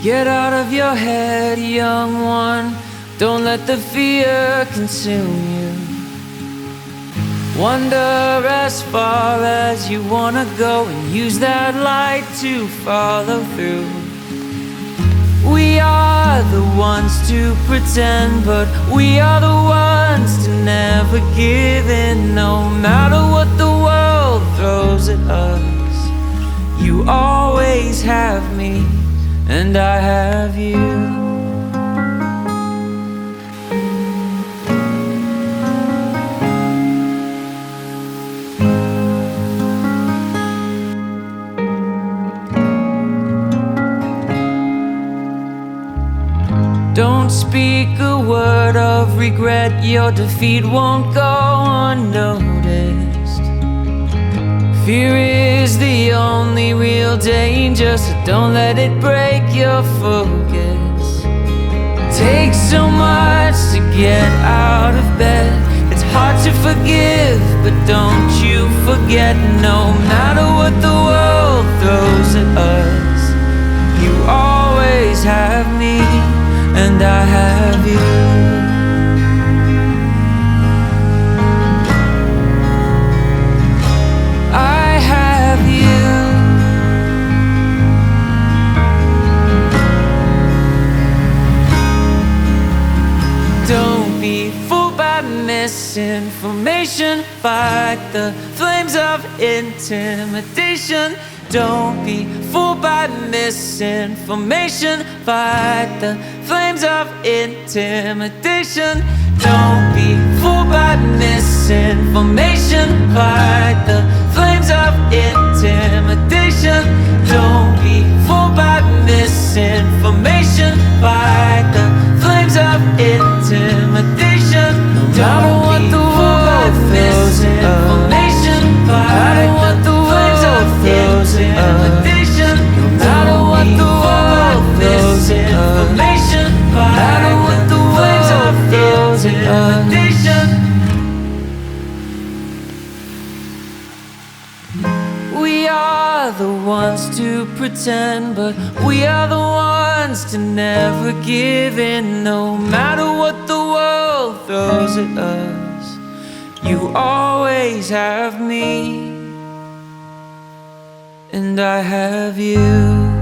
Get out of your head, young one. Don't let the fear consume you. Wander as far as you wanna go and use that light to follow through. We are the ones to pretend, but we are the ones to never give in. No matter what the world throws at us, you always have me, and I have you. Don't speak a word of regret, your defeat won't go unnoticed. Fear is the only real danger, so don't let it break your focus. Takes so much to get out of bed. It's hard to forgive, but don't you forget, no matter what the world throws at us, you always have me, and I have you. I have you. Don't be fooled by misinformation. Fight the flames of intimidation. Don't be fooled by misinformation. Fight the flames of intimidation. Don't be fooled by misinformation. Fight the flames of intimidation. Don't be fooled by misinformation. Fight the flames of intimidation. Don't what the world misinformation. Fight what the flames of intimidation. No matter what the world misinformation. Fight what the flames of intimidation. We are the ones to pretend, but we are the ones to never give in. No matter what the world throws at us, you always have me, and I have you.